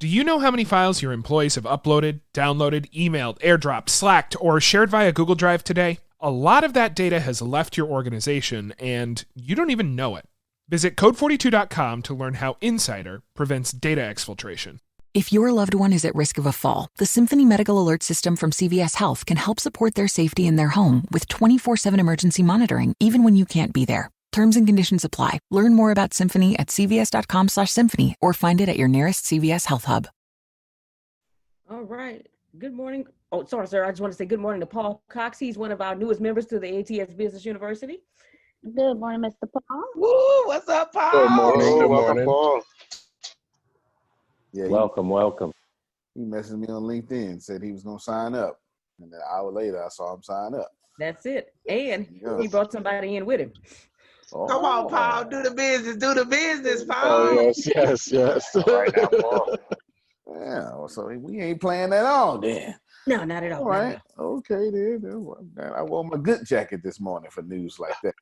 Do you know how many files your employees have uploaded, downloaded, emailed, airdropped, slacked, or shared via Google Drive today? A lot of that data has left your organization, and you don't even know it. Visit code42.com to learn how Insider prevents data exfiltration. If your loved one is at risk of a fall, the Symphony Medical Alert System from CVS Health can help support their safety in their home with 24/7 emergency monitoring, even when you can't be there. Terms and conditions apply. Learn more about Symphony at cvs.com/symphony or find it at your nearest CVS Health Hub. All right. Good morning. Oh, sorry, sir. I just want to say good morning to Paul Cox. He's one of our newest members to the ATS Business University. Good morning, Mr. Paul. Woo, what's up, Paul? Good morning. Oh, Good welcome, morning. Paul. Yeah, Welcome. he messaged me on LinkedIn, said he was going to sign up. And an hour later, I saw him sign up. That's it. And he brought somebody in with him. Come on, Paul. Do the business, Paul. Oh, yes. All right now, Paul. Yeah, so we ain't playing that on then. No, not at all. All right. Okay, then. I wore my good jacket this morning for news like that.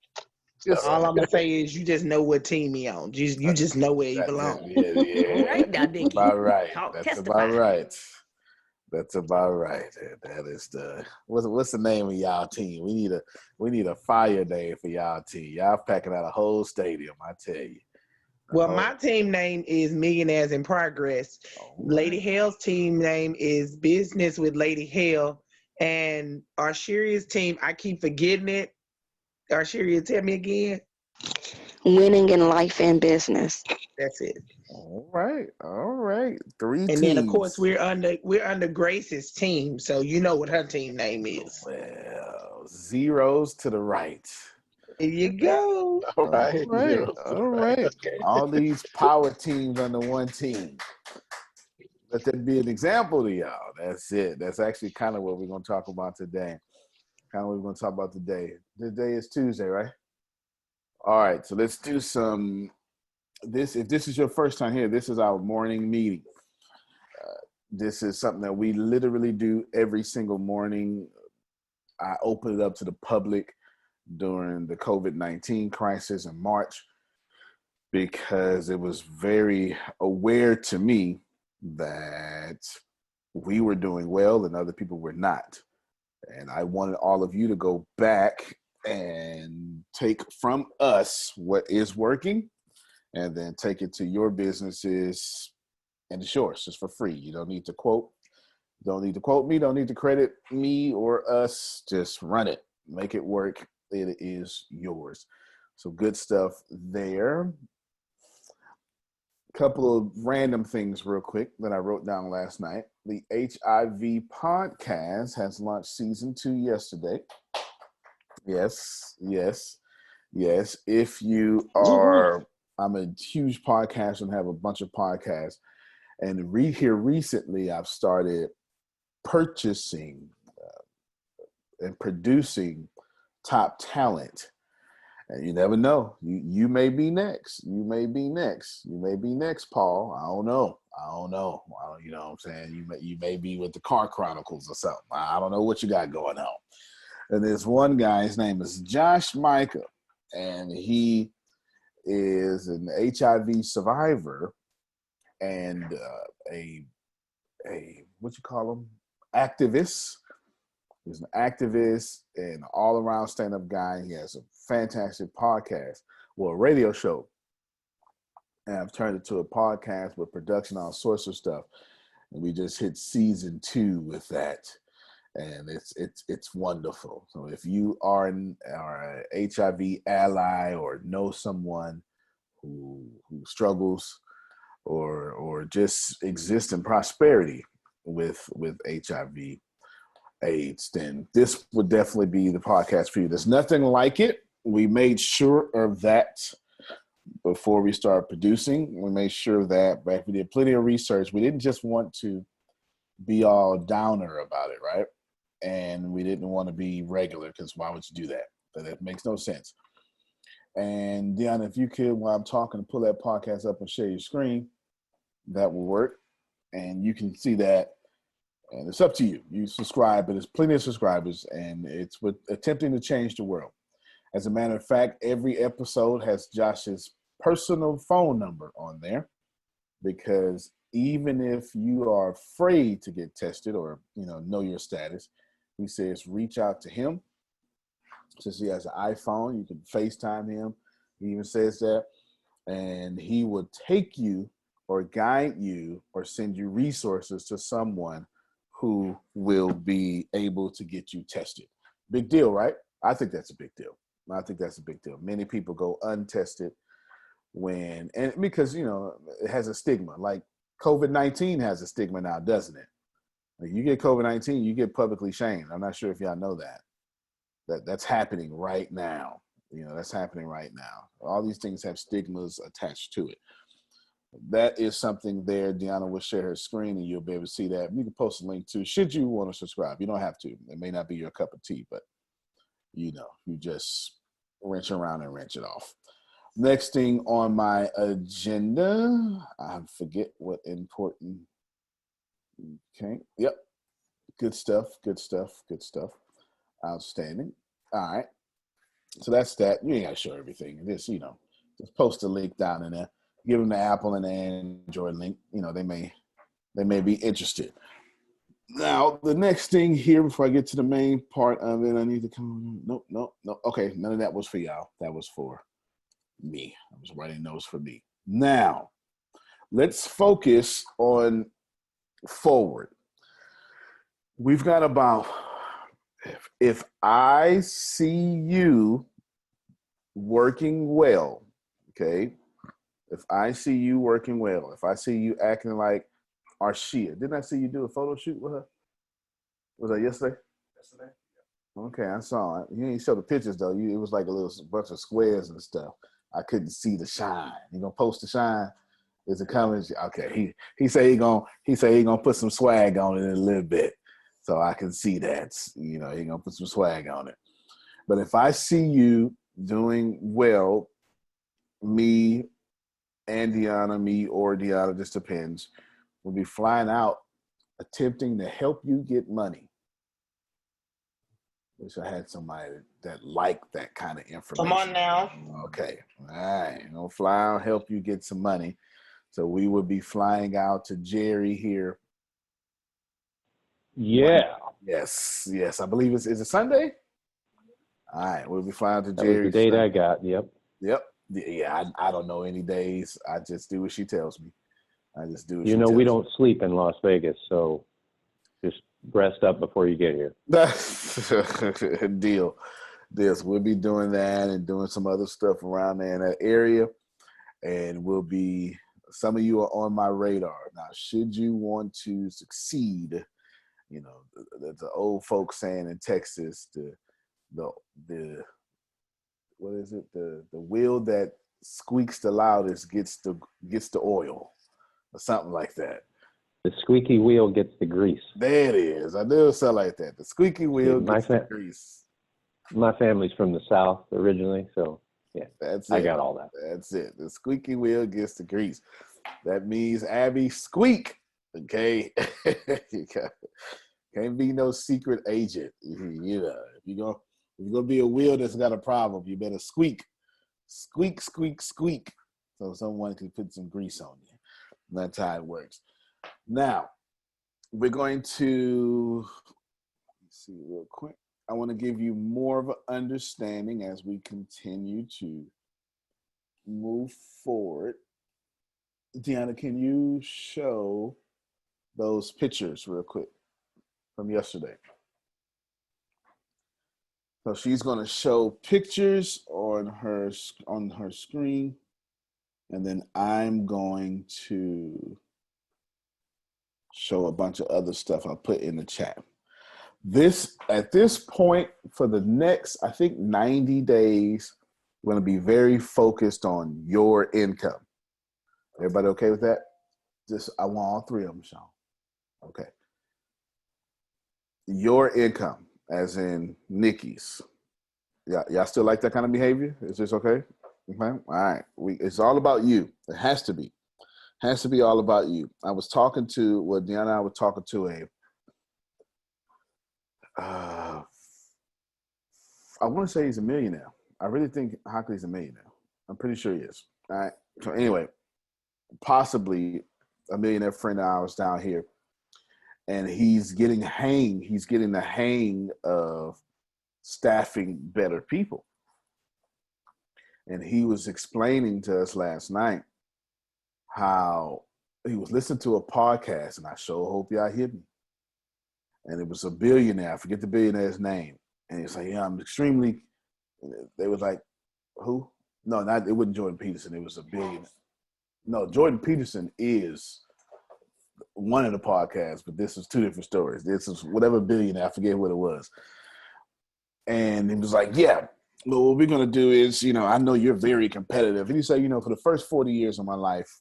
All I'm gonna say is you just know what team he on. You just know where he belongs. Yeah. All right, now, Dickie. About right. Talk, That's testify. about right. That's about right. That is the what's the name of y'all team? We need a fire day for y'all team. Y'all packing out a whole stadium, I tell you. Well, my team name is Millionaires in Progress. Lady Hell's team name is Business with Lady Hell. And Arshiria's team, I keep forgetting it. Arshiria, tell me again. Winning in life and business. That's it. All right. Three teams. And then of course we're under Grace's team, so you know what her team name is. Well, zeros to the right. There you go. All right. All right. Okay. All these power teams under one team. Let that be an example to y'all. That's it. That's actually kind of what we're going to talk about today. Today is Tuesday, right? All right. So let's do some. If this is your first time here, this is our morning meeting. This is something that we literally do every single morning. I open it up to the public during the COVID-19 crisis in March because it was very aware to me that we were doing well and other people were not. And I wanted all of you to go back and take from us what is working and then take it to your businesses and it's yours just for free. You don't need to quote. Don't need to quote me. Don't need to credit me or us. Just run it. Make it work. It is yours. So good stuff there. Couple of random things real quick that I wrote down last night. The HIV podcast has launched season 2 yesterday. Yes. If you are, I'm a huge podcaster and have a bunch of podcasts. And here recently, I've started purchasing and producing top talent. And you never know. You may be next. You may be next, Paul. I don't know. You know what I'm saying? You may be with the Car Chronicles or something. I don't know what you got going on. And there's one guy, his name is Josh Micah, and he is an HIV survivor and a what you call him? Activist. He's an activist and all-around stand-up guy. He has a fantastic podcast, a radio show. And I've turned it to a podcast with production, all sorts of stuff. And we just hit season 2 with that. And it's wonderful. So if you are an HIV ally or know someone who struggles or just exists in prosperity with HIV AIDS, then this would definitely be the podcast for you. There's nothing like it. We made sure of that before we started producing. We made sure of that, but we did plenty of research. We didn't just want to be all downer about it, right? And we didn't want to be regular because why would you do that? That makes no sense. And Deanna, if you could, while I'm talking, pull that podcast up and share your screen, that will work. And you can see that. And it's up to you. You subscribe, but there's plenty of subscribers, and it's with attempting to change the world. As a matter of fact, every episode has Josh's personal phone number on there because even if you are afraid to get tested or, know your status, he says reach out to him. Since he has an iPhone, you can FaceTime him. He even says that. And he will take you or guide you or send you resources to someone who will be able to get you tested. Big deal, right? I think that's a big deal. Many people go untested because it has a stigma. Like COVID-19 has a stigma now, doesn't it? Like you get COVID-19, you get publicly shamed. I'm not sure if y'all know that. That's happening right now. That's happening right now. All these things have stigmas attached to it. That is something there. Deanna will share her screen and you'll be able to see that. You can post a link to, should you want to subscribe. You don't have to. It may not be your cup of tea, but you just wrench around and wrench it off. Next thing on my agenda, I forget what important. Okay. Yep. Good stuff. Outstanding. All right. So that's that. You ain't got to show everything. Just post a link down in there. Give them the Apple and the Android link. They may be interested. Now, the next thing here, before I get to the main part of it, I need to come. No. Okay, none of that was for y'all. That was for me. I was writing those for me. Now, let's focus on forward. We've got about, if I see you working well, okay? If I see you working well, if I see you acting like Arshia, didn't I see you do a photo shoot with her? Was that yesterday? Yesterday. Okay, I saw it. You didn't show the pictures though. It was like a little bunch of squares and stuff. I couldn't see the shine. You gonna post the shine? Is it coming? Okay. He said he gonna put some swag on it in a little bit, so I can see that. He gonna put some swag on it. But if I see you doing well, me and Deanna, just depends. We'll be flying out, attempting to help you get money. Wish I had somebody that liked that kind of information. Come on now. Okay. All right. Gonna fly out, help you get some money. So we will be flying out to Jerry here. Yeah. Yes. I believe is it Sunday? All right. We'll be flying to Jerry. That was the date Sunday. I got. Yep. Yeah. I don't know any days. I just do what she tells me. We don't sleep in Las Vegas, so just rest up before you get here. Deal. So we'll be doing that and doing some other stuff around there in that area. And some of you are on my radar. Now, should you want to succeed, the old folks saying in Texas, the what is it? The wheel that squeaks the loudest gets the oil, or something like that. The squeaky wheel gets the grease. There it is. I knew it sounded like that. The squeaky wheel gets the grease. My family's from the South originally, so yeah, that's it. I got all that. That's it. The squeaky wheel gets the grease. That means Abby squeak. Okay, can't be no secret agent. If you're gonna be a wheel that's got a problem, you better squeak, squeak, squeak, squeak, so someone can put some grease on you. That's how it works. Now, we're going to see real quick. I want to give you more of an understanding as we continue to move forward. Deanna, can you show those pictures real quick from yesterday? So she's going to show pictures on her screen, and then I'm going to show a bunch of other stuff I'll put in the chat. At this point, for the next, I think 90 days, we're going to be very focused on your income. Everybody okay with that? I want all three of them shown. Okay. Your income, as in Nikki's. Y'all still like that kind of behavior? Is this okay? Okay. All right. It's all about you. It has to be. Has to be all about you. I was talking to, Deanna and I were talking to I want to say he's a millionaire. I really think Hockley's a millionaire. I'm pretty sure he is. All right. So anyway, possibly a millionaire friend of ours down here, and he's getting the hang of staffing better people. And he was explaining to us last night how he was listening to a podcast, and I sure hope y'all hear me. And it was a billionaire. I forget the billionaire's name. And he's like, yeah, they was like, who? No, it wasn't Jordan Peterson. It was a billionaire. No, Jordan Peterson is one of the podcasts, but this is two different stories. This is whatever billionaire, I forget what it was. And he was like, yeah, well, what we're going to do is, I know you're very competitive. And he said, for the first 40 years of my life,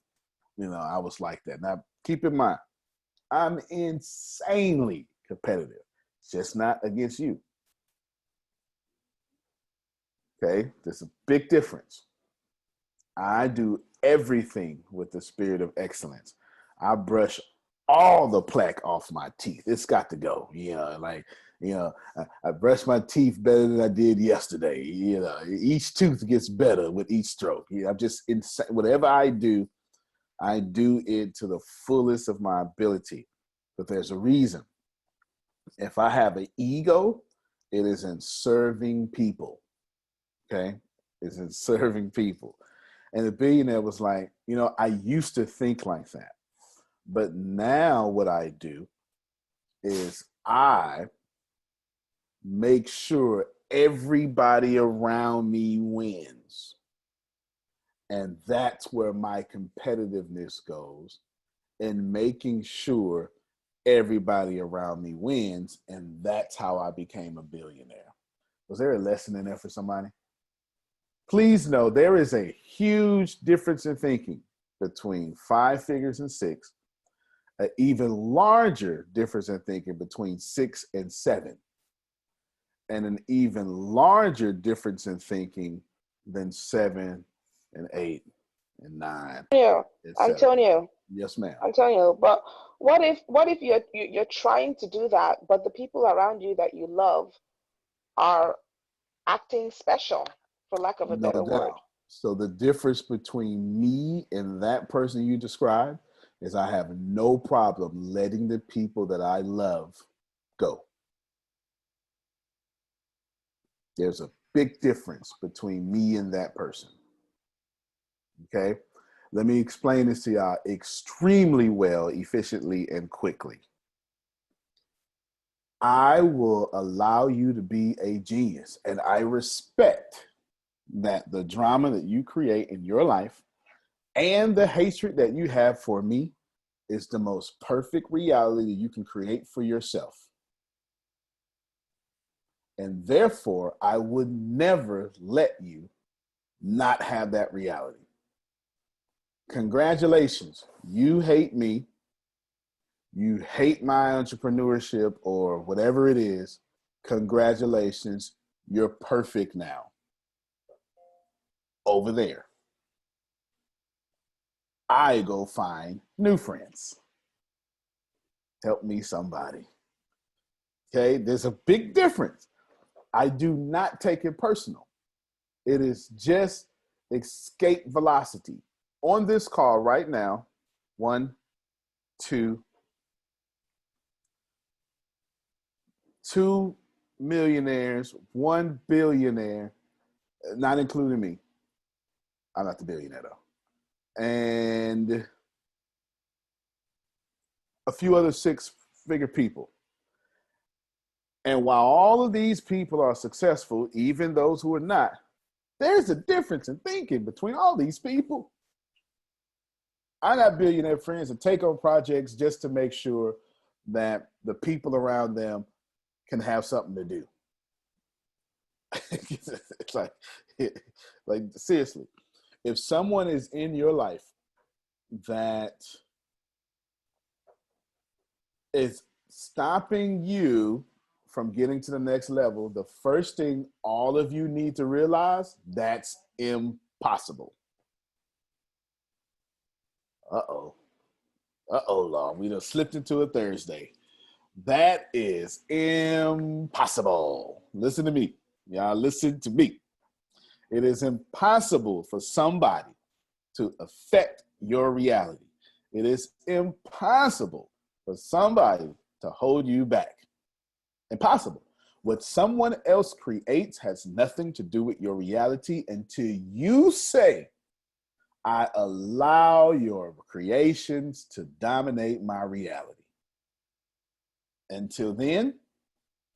I was like that. Now, keep in mind, I'm insanely competitive, just not against you. Okay, there's a big difference. I do everything with the spirit of excellence. I brush all the plaque off my teeth. It's got to go. I brush my teeth better than I did yesterday. Each tooth gets better with each stroke. I'm just insane. Whatever I do it to the fullest of my ability. But there's a reason. If I have an ego, it is in serving people. Okay? It's in serving people. And the billionaire was like, I used to think like that. But now what I do is I make sure everybody around me wins. And that's where my competitiveness goes, in making sure everybody around me wins. And that's how I became a billionaire. Was there a lesson in there for somebody? Please know there is a huge difference in thinking between 5 figures and 6, an even larger difference in thinking between 6 and 7, and an even larger difference in thinking than 7 and 8 and 9. Antonio. Yes, ma'am. Antonio, but what if you're trying to do that, but the people around you that you love are acting special, for lack of a better word? So the difference between me and that person you described is I have no problem letting the people that I love go. There's a big difference between me and that person. Okay? Let me explain this to y'all extremely well, efficiently, and quickly. I will allow you to be a genius, and I respect that the drama that you create in your life and the hatred that you have for me is the most perfect reality you can create for yourself. And therefore, I would never let you not have that reality. Congratulations. You hate me. You hate my entrepreneurship or whatever it is. Congratulations. You're perfect now. Over there. I go find new friends. Help me somebody. Okay, there's a big difference. I do not take it personal. It is just escape velocity. On this call right now, 1, 2 millionaires, 1 billionaire, not including me. I'm not the billionaire though. And a few other 6-figure people. And while all of these people are successful, even those who are not, there's a difference in thinking between all these people. I got billionaire friends that take on projects just to make sure that the people around them can have something to do. It's like seriously, if someone is in your life that is stopping you from getting to the next level, the first thing all of you need to realize, that's impossible. Lord, we done slipped into a Thursday. That is impossible. Listen to me. Y'all listen to me. It is impossible for somebody to affect your reality. It is impossible for somebody to hold you back. Impossible. What someone else creates has nothing to do with your reality until you say, I allow your creations to dominate my reality. Until then,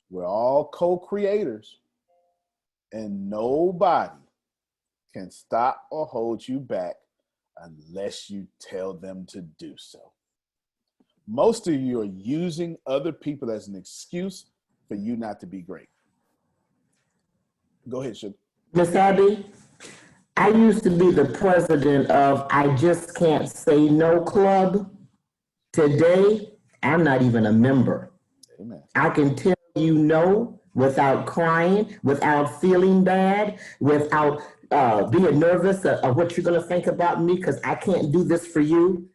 we're all co-creators, and nobody can stop or hold you back unless you tell them to do so. Most of you are using other people as an excuse for you not to be great. Go ahead, Sugar. Miss Abby, I used to be the president of I Just Can't Say No Club. Today, I'm not even a member. Amen. I can tell you no without crying, without feeling bad, without being nervous of what you're going to think about me because I can't do this for you.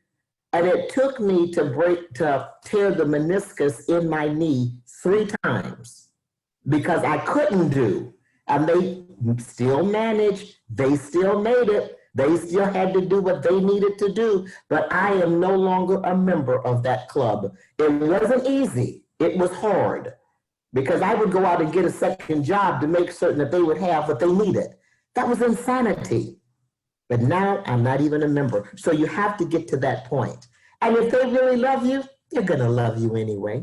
And it took me to tear the meniscus in my knee 3 times because I couldn't do. And they still managed. They still made it. They still had to do what they needed to do. But I am no longer a member of that club. It wasn't easy. It was hard because I would go out and get a second job to make certain that they would have what they needed. That was insanity. But now I'm not even a member. So you have to get to that point. And if they really love you, they're going to love you anyway.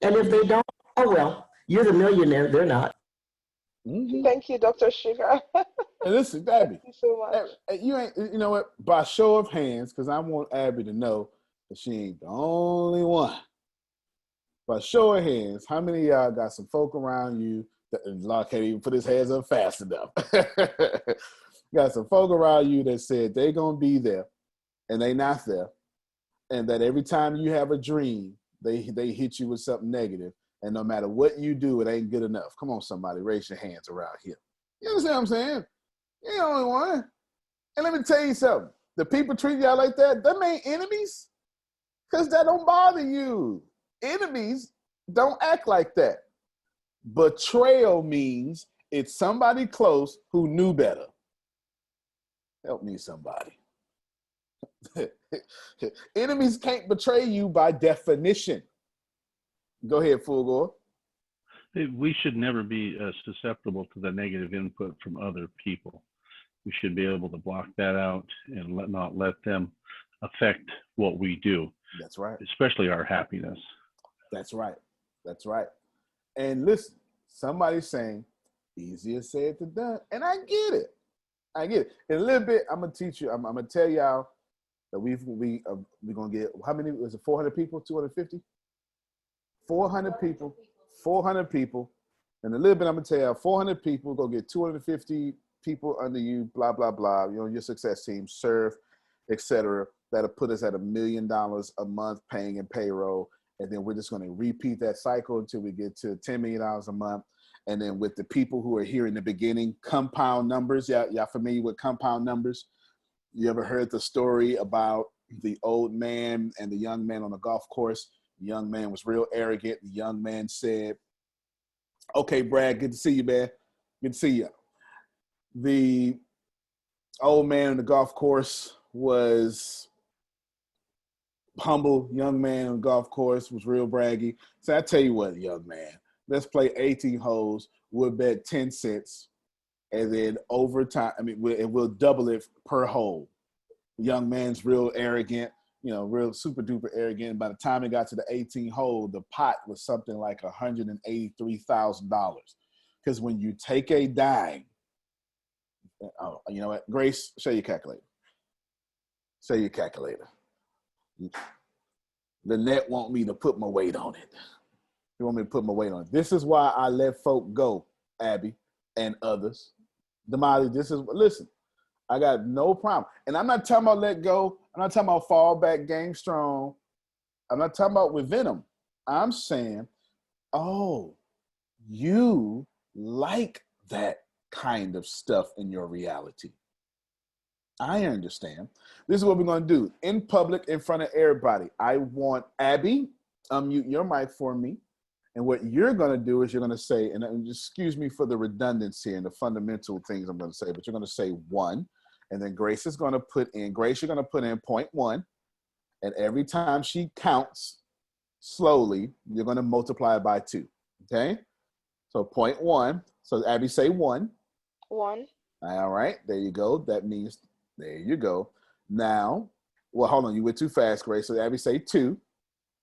And if they don't, oh well, you're the millionaire. They're not. Mm-hmm. Thank you, Dr. Sugar. And listen, Abby, Thank you so much. You know what? By show of hands, because I want Abby to know that she ain't the only one. By show of hands, how many of y'all got some folk around you that Lord can't even put his hands up fast enough? Got some folk around you that said they're gonna be there and they not there, and that every time you have a dream, they hit you with something negative. And no matter what you do, it ain't good enough. Come on, somebody, raise your hands around here. You understand what I'm saying? You ain't the only one. And let me tell you something. The people treat y'all like that, them ain't enemies. Because that don't bother you. Enemies don't act like that. Betrayal means it's somebody close who knew better. Help me, somebody. Enemies can't betray you by definition. Go ahead, Fulgore. We should never be susceptible to the negative input from other people. We should be able to block that out and not let them affect what we do. That's right. Especially our happiness. That's right. That's right. And listen, somebody's saying, easier said than done. And I get it. I get it. In a little bit, I'm going to teach you. I'm going to tell y'all that we're going to get, how many, was it 400 people, 250? 400 people, 400 people. In a little bit, I'm going to tell you 400 people, go get 250 people under you, blah, blah, blah, your success team, serve, etc. That'll put us at $1 million a month paying in payroll. And then we're just going to repeat that cycle until we get to $10 million a month. And then with the people who are here in the beginning, compound numbers. Y'all familiar with compound numbers? You ever heard the story about the old man and the young man on the golf course? The young man was real arrogant. The young man said, okay, Brad, good to see you, man. Good to see you. The old man on the golf course was humble. Young man on the golf course was real braggy. So I tell you what, young man, let's play 18 holes. We'll bet 10 cents. And then over time, we'll double it per hole. The young man's real arrogant. Real super duper arrogant. By the time it got to the 18th hole, the pot was something like $183,000. Because when you take a dime, you know what? Grace, show your calculator. Show your calculator. Lynette want me to put my weight on it. You want me to put my weight on it. This is why I let folk go, Abby, and others. Damali, listen, I got no problem. And I'm not talking about let go. I'm not talking about fall back, game strong. I'm not talking about with venom. I'm saying, oh, you like that kind of stuff in your reality. I understand. This is what we're going to do. In public, in front of everybody, I want Abby, unmute your mic for me. And what you're going to do is you're going to say, and excuse me for the redundancy and the fundamental things I'm going to say, but you're going to say 1. And then Grace is going to put in, you're going to put in point 1. And every time she counts slowly, you're going to multiply it by 2. Okay? So 0.1. So Abby, say 1. 1. All right. There you go. That means, there you go. Now, well, hold on. You went too fast, Grace. So Abby, say 2.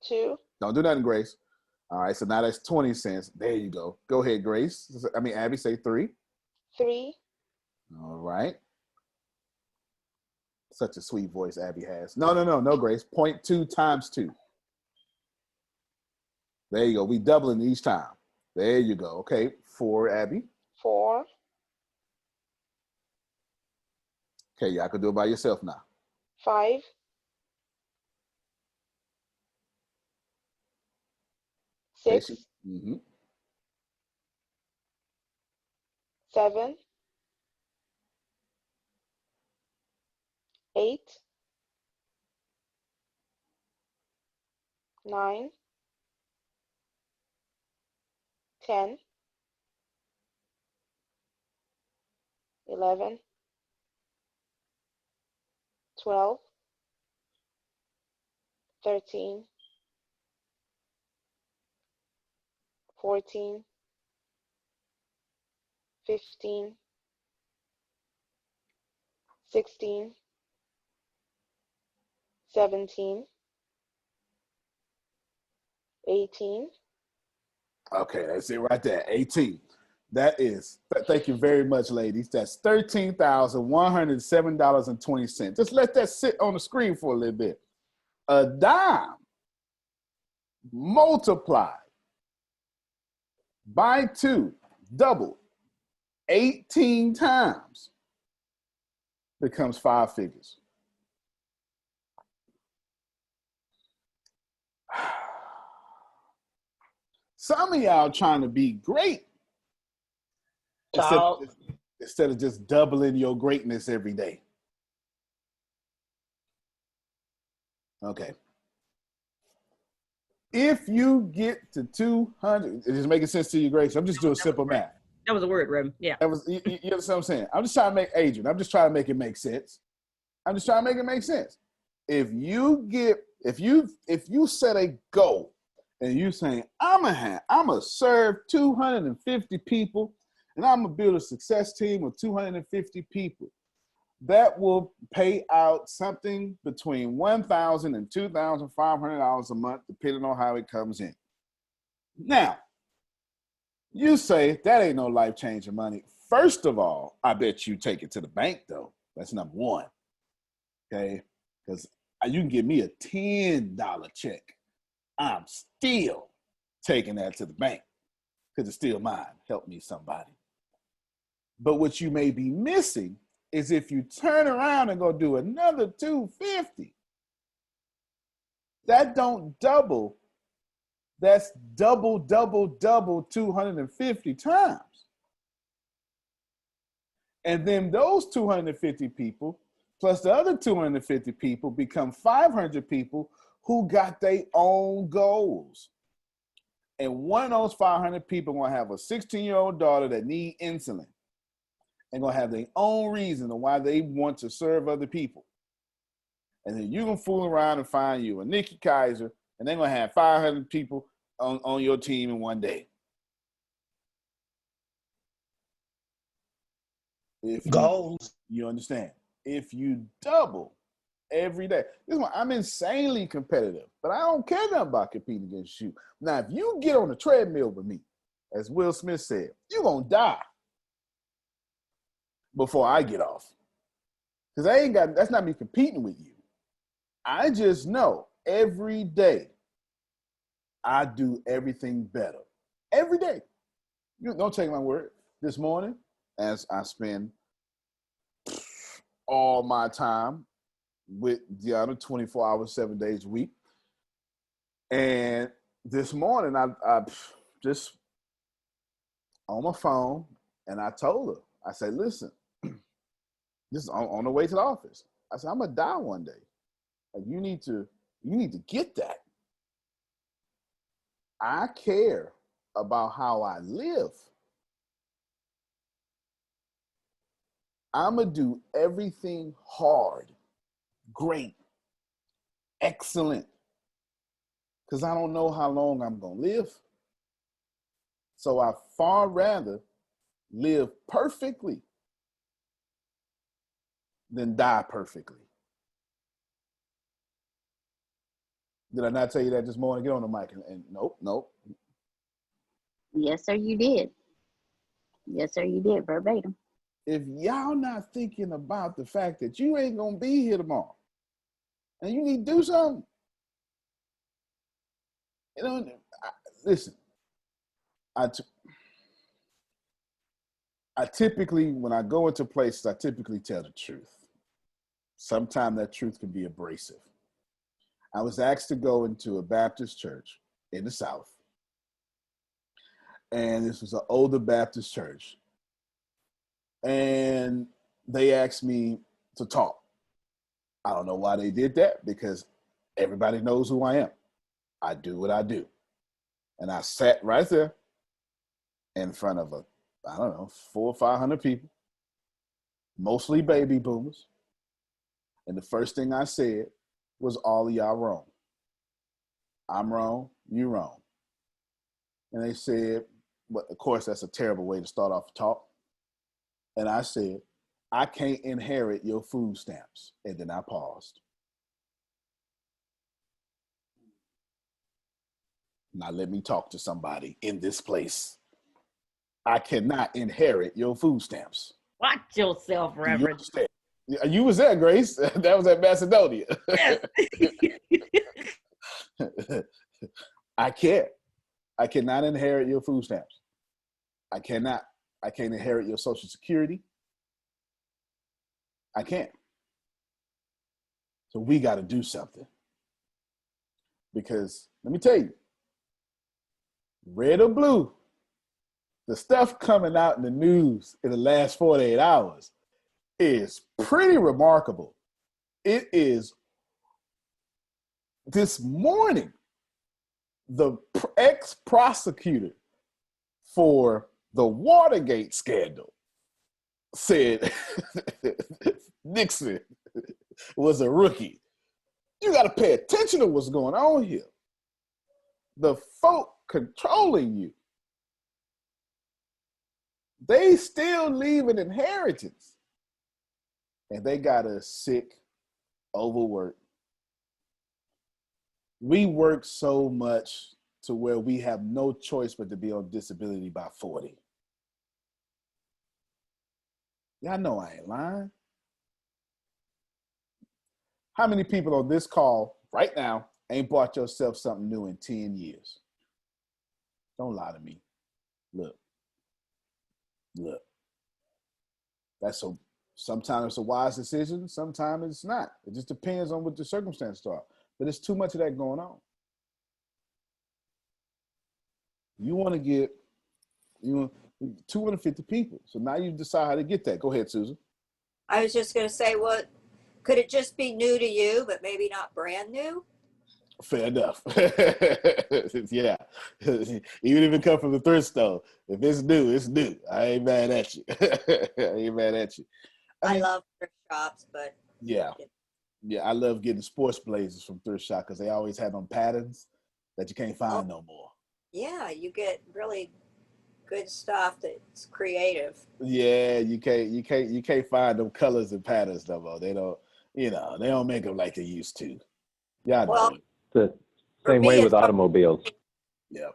2. Don't do nothing, Grace. All right. So now that's 20 cents. There you go. Go ahead, Grace. Abby, say 3. 3. All right. Such a sweet voice Abby has. No, Grace. 0.2 times 2. There you go. We doubling each time. There you go. Okay. 4, Abby. 4. Okay, y'all can do it by yourself now. 5. 6. Mm-hmm. 7. 8. 9. 10. 11. 12. 13. 14. 15. 16. 17. 18. Okay, that's it right there. 18. That is, thank you very much, ladies. That's $13,107.20. Just let that sit on the screen for a little bit. A dime multiplied by 2, doubled 18 times, becomes 5 figures. Some of y'all trying to be great instead of just doubling your greatness every day. Okay. If you get to 200, is this making sense to you, Grace? I'm just doing simple math. That was a word, Rem. Yeah. That was, you understand what I'm saying? I'm just trying to make Adrian. I'm just trying to make it make sense. I'm just trying to make it make sense. If you set a goal and you saying, I'm gonna serve 250 people and I'm gonna build a success team of 250 people, that will pay out something between $1,000 and $2,500 a month, depending on how it comes in. Now, you say that ain't no life-changing money. First of all, I bet you take it to the bank, though. That's number one. Okay? Because you can give me a $10 check. I'm still taking that to the bank because it's still mine. Help me, somebody. But what you may be missing is if you turn around and go do another 250, that don't double. That's double 250 times. And then those 250 people plus the other 250 people become 500 people who got their own goals. And one of those 500 people going to have a 16-year-old daughter that need insulin and going to have their own reason of why they want to serve other people. And then you can fool around and find you a Nikki Kaiser, and they're going to have 500 people on your team in one day. Goals. You understand? If you double every day. This one, I'm insanely competitive, but I don't care nothing about competing against you. Now, if you get on the treadmill with me, as Will Smith said, you're going to die before I get off. Because that's not me competing with you. I just know every day I do everything better. Every day. You don't take my word. This morning, as I spend all my time with Deanna 24 hours, 7 days a week. And this morning, I just on my phone, and I told her, I said, listen, this is on the way to the office. I said, I'm going to die one day. Like, you need to get that. I care about how I live. I'm going to do everything hard, great, excellent. Because I don't know how long I'm going to live. So I far rather live perfectly than die perfectly. Did I not tell you that this morning? Get on the mic and nope. Yes, sir, you did. Yes, sir, you did, verbatim. If y'all not thinking about the fact that you ain't going to be here tomorrow and you need to do something, listen, I typically, when I go into places, I typically tell the truth. Sometimes that truth can be abrasive. I was asked to go into a Baptist church in the South. And this was an older Baptist church. And they asked me to talk. I don't know why they did that, because everybody knows who I am. I do what I do. And I sat right there in front of 400 or 500 people, mostly baby boomers. And the first thing I said was, all of y'all wrong. I'm wrong, you wrong. And they said, but of course, that's a terrible way to start off a talk. And I said, I can't inherit your food stamps. And then I paused. Now let me talk to somebody in this place. I cannot inherit your food stamps. Watch yourself, Reverend. You was there, Grace. That was at Macedonia. Yes. I can't. I cannot inherit your food stamps. I can't inherit your Social Security. I can't. So we got to do something. Because let me tell you, red or blue, the stuff coming out in the news in the last 48 hours is pretty remarkable. It is this morning, the ex-prosecutor for the Watergate scandal said Nixon was a rookie. You got to pay attention to what's going on here. The folk controlling you, they still leave an inheritance. And they got us sick, overworked. We work so much to where we have no choice but to be on disability by 40. Y'all know I ain't lying. How many people on this call right now ain't bought yourself something new in 10 years? Don't lie to me. Look. Sometimes it's a wise decision, sometimes it's not. It just depends on what the circumstances are. But there's too much of that going on. You want to get 250 people. So now you decide how to get that. Go ahead, Susan. I was just going to say, well, could it just be new to you, but maybe not brand new? Fair enough. Yeah. Even if it comes from the thrift store, if it's new, it's new. I ain't mad at you. I love thrift shops, but yeah, I love getting sports blazers from thrift shop because they always have them patterns that you can't find no more. Yeah, you get really good stuff that's creative. Yeah, you can't find them colors and patterns no more. They don't make them like they used to. Yeah, well, the same way with automobiles. Yeah.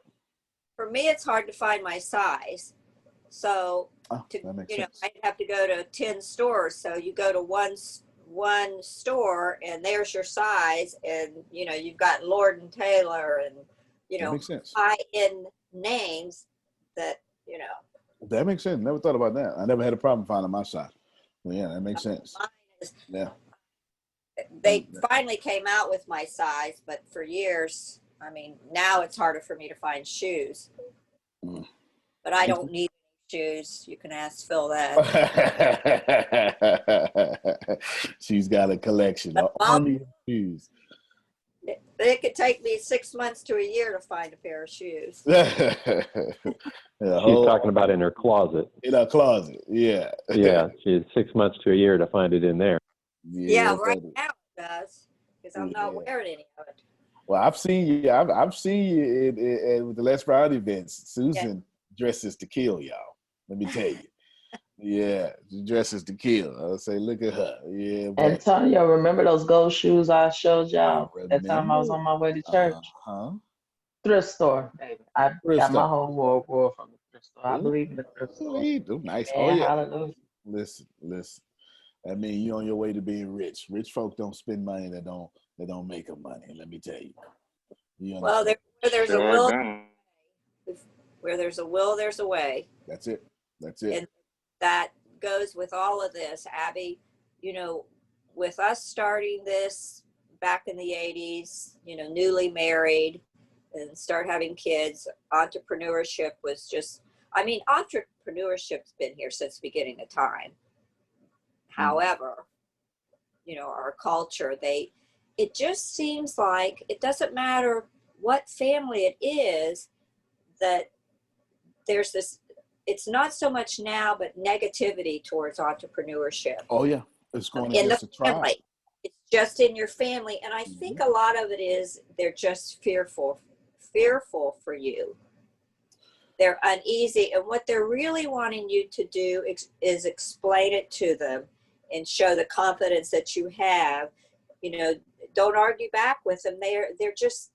For me, it's hard to find my size. So sense. I'd have to go to 10 stores. So you go to one store and there's your size, and you've got Lord and Taylor and high-end names that. That makes sense. Never thought about that. I never had a problem finding my size. Well, yeah, that makes sense. Yeah. They finally came out with my size, but for years, now it's harder for me to find shoes. But I don't need shoes. You can ask Phil that. She's got a collection of army shoes. It could take me 6 months to a year to find a pair of shoes. She's talking about in her closet. In her closet, yeah. Yeah, she had 6 months to a year to find it in there. Yeah, right now it does. because I'm not wearing any of it. Well, I've seen you. I've seen you with the Les Brown events. Susan dresses to kill, y'all. Let me tell you. Yeah, she dresses to kill. I'll say, look at her. Yeah, but Antonio, remember those gold shoes I showed y'all that time I was on my way to church? Thrift store, baby. I got my whole wardrobe from the thrift store. I believe in the thrift store. Nice. Man, Oh yeah. hallelujah. Listen. I mean, you're on your way to being rich. Rich folk don't spend money that don't make them money. Let me tell you. Well, there's a will. Where there's a will, there's a way. That's it. And that goes with all of this, Abby. You know, with us starting this back in the 80s, you know, newly married and start having kids, entrepreneurship was just, I mean, entrepreneurship's been here since the beginning of time. However, you know, our culture, it just seems like it doesn't matter what family it is, that there's this, it's not so much now, but negativity towards entrepreneurship. Oh yeah, it's going in against the the tribe. family. It's just in your family, and I think a lot of it is they're just fearful for you. They're uneasy, and what they're really wanting you to do is explain it to them and show the confidence that you have. You know, don't argue back with them. They're just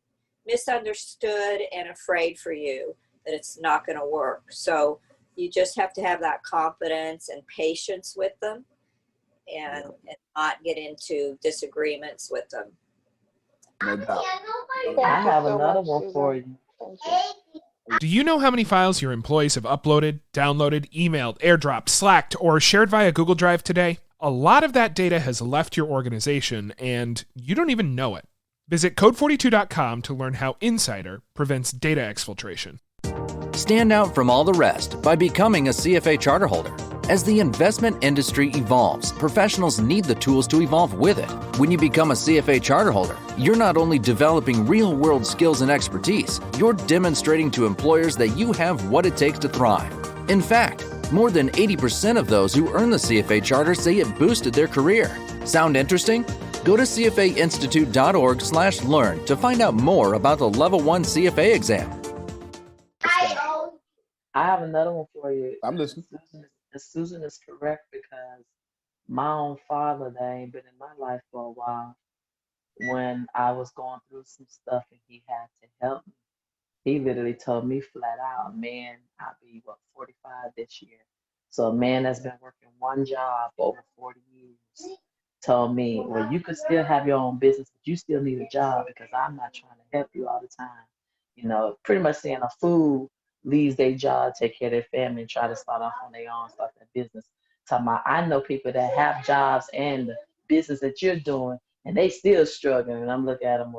misunderstood and afraid for you that it's not going to work. So you just have to have that confidence and patience with them and not get into disagreements with them. No doubt. I have another one for you. Do you know how many files your employees have uploaded, downloaded, emailed, airdropped, slacked, or shared via Google Drive today? A lot of that data has left your organization, and you don't even know it. Visit code42.com to learn how Insider prevents data exfiltration. Stand out from all the rest by becoming a CFA charter holder. As the investment industry evolves, professionals need the tools to evolve with it. When you become a CFA charter holder, you're not only developing real-world skills and expertise, you're demonstrating to employers that you have what it takes to thrive. In fact, more than 80% of those who earn the CFA charter say it boosted their career. Sound interesting? Go to cfainstitute.org/learn to find out more about the Level 1 CFA exam. I have another one for you. I'm listening. Susan is correct, because my own father, that ain't been in my life for a while, when I was going through some stuff and he had to help me, he literally told me flat out, man, I'll be 45 this year. So a man that's been working one job for over 40 years told me, well, you could still have your own business, but you still need a job, because I'm not trying to help you all the time. You know, pretty much saying a fool leaves their job, take care of their family, and try to start off on their own, start their business. Talking about, I know people that have jobs and the business that you're doing, and they still struggling. And I'm looking at them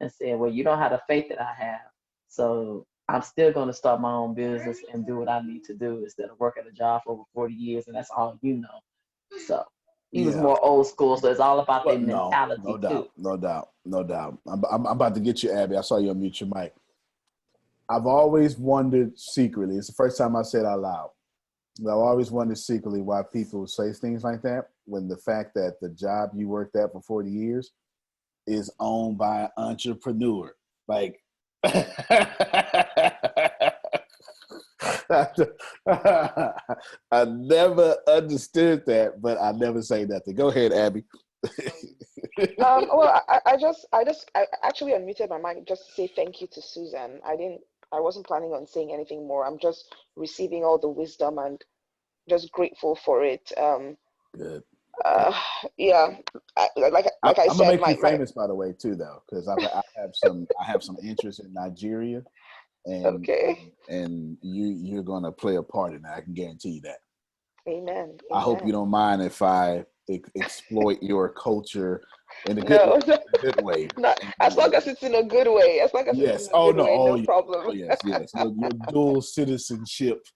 and saying, well, you don't have the faith that I have. So I'm still going to start my own business and do what I need to do instead of working a job for over 40 years, and that's all you know. So he was more old school, so it's all about their mentality too. No doubt. I'm about to get you, Abby. I saw you unmute your mic. I've always wondered secretly, it's the first time I said out loud, I've always wondered secretly why people say things like that when the fact that the job you worked at for 40 years is owned by an entrepreneur. Like, I never understood that, but I never say nothing. Go ahead, Abby. Well, I actually unmuted my mic just to say thank you to Susan. I wasn't planning on saying anything more. I'm just receiving all the wisdom and just grateful for it. Good. Yeah, like I I'm said, gonna make you famous, by the way, too, though, because I have some interest in Nigeria, and and you're gonna play a part in that. I can guarantee you that. Amen. I hope you don't mind if I exploit your culture in a good way. No, as long as it's in a good way. As long as it's in a good way, no problem. Oh, yes. Your dual citizenship.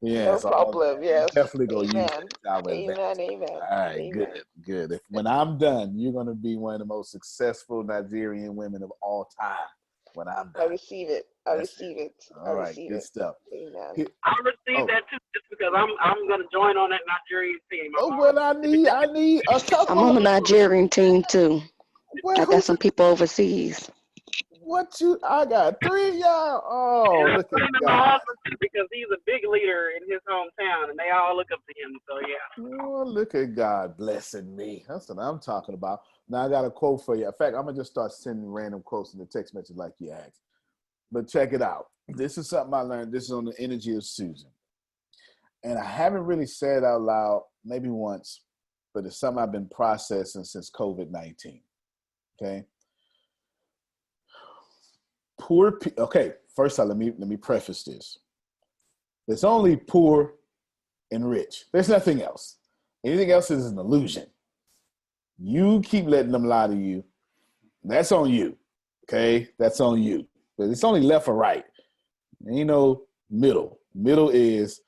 Yes, no problem. Yes. Definitely go use it. Amen. All right, Amen. good. When I'm done, you're going to be one of the most successful Nigerian women of all time. When I'm done. I receive it. All right, good stuff. Amen. I receive that too, just because I'm going to join on that Nigerian team. I need a couple. I'm on the Nigerian team too. I got some people overseas. What you? I got 3 of y'all. Oh, Yeah, look at my God. husband too, because he's a big leader in his hometown, and they all look up to him. So yeah. Oh, look at God blessing me. That's what I'm talking about. Now I got a quote for you. In fact, I'm gonna just start sending random quotes in the text message like you asked. But check it out. This is something I learned. This is on the energy of Susan. And I haven't really said it out loud, maybe once, but it's something I've been processing since COVID-19. Okay. Poor people. Okay, first of all, let me preface this. It's only poor and rich. There's nothing else. Anything else is an illusion. You keep letting them lie to you. That's on you. Okay, that's on you. But it's only left or right. Ain't no middle. Middle is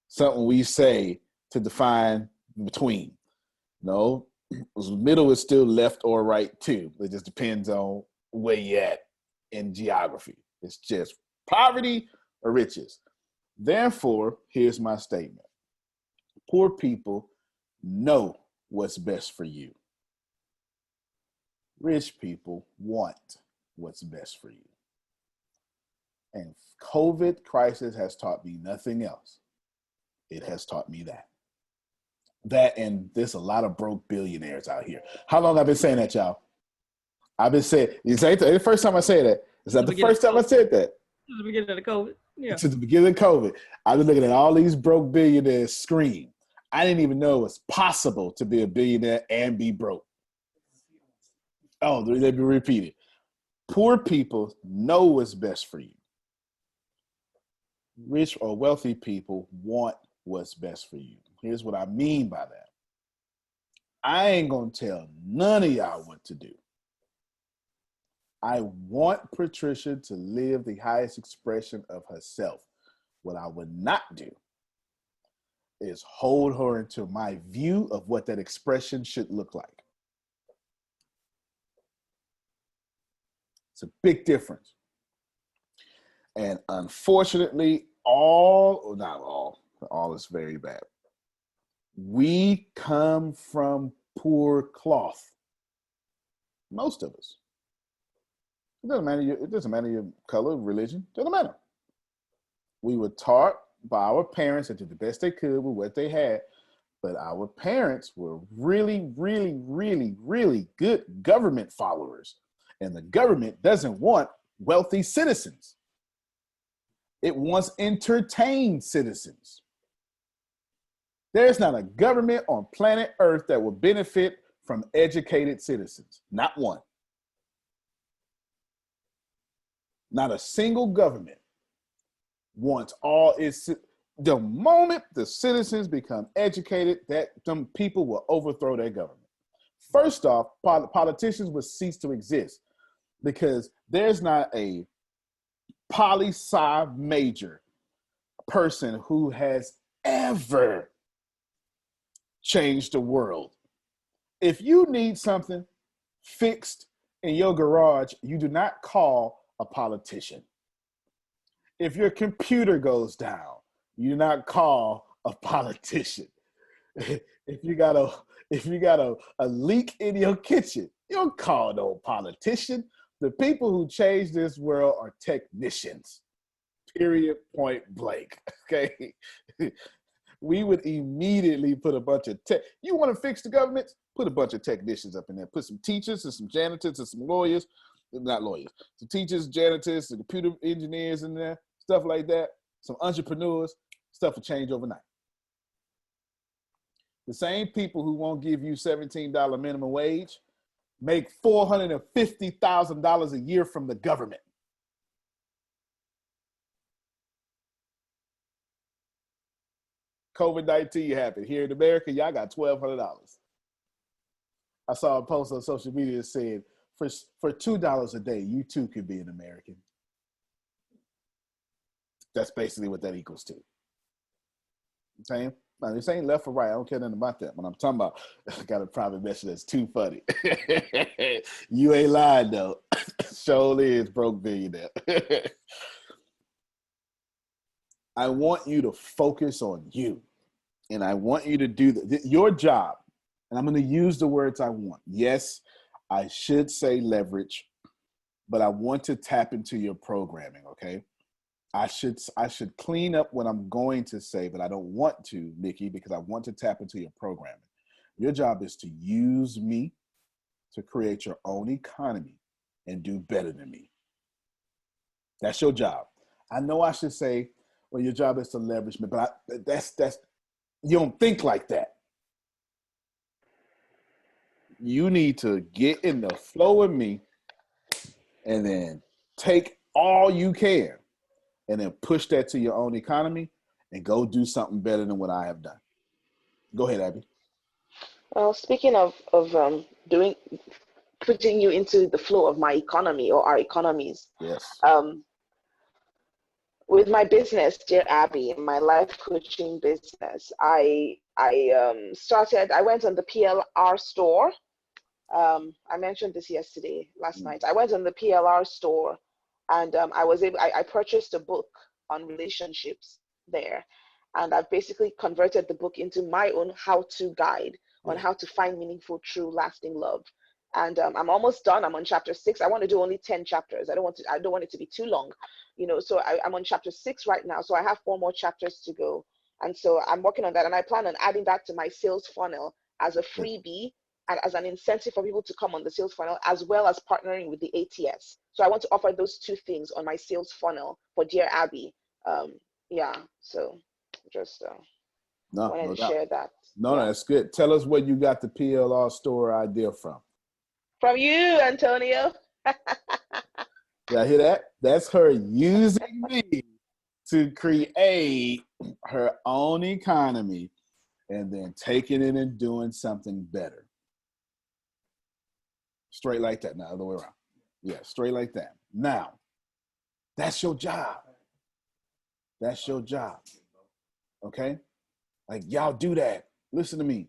something we say to define between. No, middle is still left or right too. It just depends on where you're at in geography. It's just poverty or riches. Therefore, here's my statement. Poor people know what's best for you. Rich people want what's best for you. And COVID crisis has taught me nothing else. It has taught me that. That, and there's a lot of broke billionaires out here. How long have I been saying that, y'all? I've been saying, the first time I say that. Is that the first time I said that? Since the beginning of the COVID. Yeah. Since the beginning of COVID. I've been looking at all these broke billionaires scream. I didn't even know it was possible to be a billionaire and be broke. Oh, let me repeat it. Poor people know what's best for you. Rich or wealthy people want what's best for you. Here's what I mean by that. I ain't going to tell none of y'all what to do. I want Patricia to live the highest expression of herself. What I would not do is hold her into my view of what that expression should look like. It's a big difference. And unfortunately, not all is very bad. We come from poor cloth. Most of us. It doesn't matter your color, religion, doesn't matter. We were taught by our parents and did the best they could with what they had, but our parents were really, really, really, really good government followers. And the government doesn't want wealthy citizens. It wants entertained citizens. There's not a government on planet Earth that will benefit from educated citizens. Not one. Not a single government wants all its. The moment the citizens become educated, that them people will overthrow their government. First off, politicians will cease to exist because there's not a poli-sci major person who has ever changed the world. If you need something fixed in your garage, you do not call a politician. If your computer goes down, you do not call a politician. If you got a leak in your kitchen, you don't call no politician. The people who change this world are technicians. Period, point blank. Okay. We would immediately put a bunch of you want to fix the government? Put a bunch of technicians up in there. Put some teachers and some janitors and some lawyers. Not lawyers. Some teachers, janitors, some computer engineers in there, stuff like that. Some entrepreneurs. Stuff will change overnight. The same people who won't give you $17 minimum wage make $450,000 a year from the government. COVID-19 happened. Here in America, y'all got $1,200. I saw a post on social media that said, for $2 a day, you too could be an American. That's basically what that equals to. Okay? Now, this ain't left or right. I don't care nothing about that. When I'm talking about, I got a private message that's too funny. You ain't lying, though. Surely is broke billionaire. I want you to focus on you. And I want you to do your job. And I'm going to use the words I want. Yes, I should say leverage, but I want to tap into your programming, okay? I should clean up what I'm going to say, but I don't want to, Nikki, because I want to tap into your programming. Your job is to use me to create your own economy and do better than me. That's your job. I know I should say, well, your job is to leverage me, but that's you don't think like that. You need to get in the flow with me and then take all you can and then push that to your own economy and go do something better than what I have done. Go ahead, Abby. Well, speaking of putting you into the flow of my economy or our economies. Yes. With my business, Dear Abby, my life coaching business, I went on the PLR store. I mentioned this last night. I went on the PLR store and I purchased a book on relationships there. And I've basically converted the book into my own how-to guide on how to find meaningful, true, lasting love. And I'm almost done. I'm on chapter 6. I want to do only 10 chapters. I don't want it to be too long, so I'm on chapter 6 right now. So I have 4 more chapters to go. And so I'm working on that. And I plan on adding that to my sales funnel as a freebie and as an incentive for people to come on the sales funnel, as well as partnering with the ATS. So I want to offer those 2 things on my sales funnel for Dear Abby. So just wanted to share that. No, that's good. Tell us where you got the PLR store idea from. From you, Antonio. Yeah, hear that? That's her using me to create her own economy and then taking it and doing something better. Straight like that. Now, other way around. Yeah, straight like that. Now, that's your job. That's your job. Okay? Like, y'all do that. Listen to me.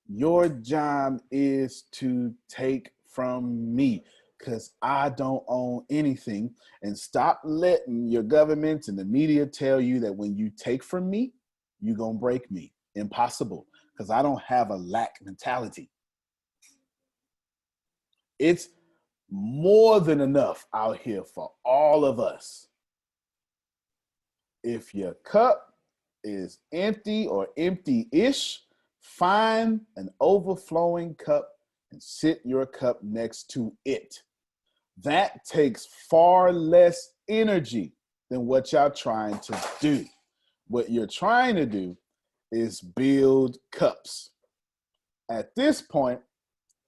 Your job is to take from me because I don't own anything. And stop letting your government and the media tell you that when you take from me, you're going to break me. Impossible, because I don't have a lack mentality. It's more than enough out here for all of us. If your cup is empty or empty-ish, find an overflowing cup and sit your cup next to it. That takes far less energy than what y'all trying to do. What you're trying to do is build cups. At this point,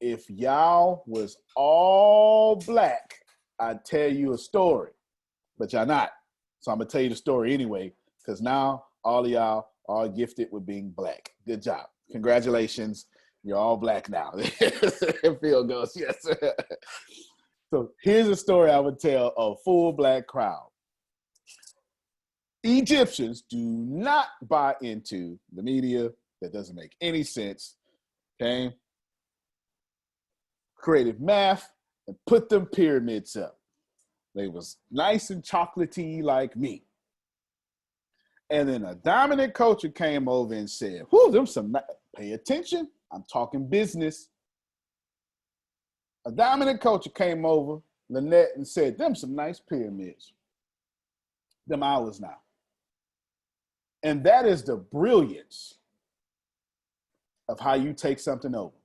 if y'all was all black, I'd tell you a story, but y'all not. So I'm gonna tell you the story anyway, because now all of y'all are gifted with being black. Good job. Congratulations. You're all black now. Phil goes, yes. So here's a story I would tell a full black crowd. Egyptians do not buy into the media. That doesn't make any sense. Okay? Created math and put them pyramids up. They was nice and chocolatey like me. And then a dominant culture came over and said, whoo, them some, pay attention. I'm talking business. A dominant culture came over, Lynette, and said, them some nice pyramids. Them ours now. And that is the brilliance of how you take something over.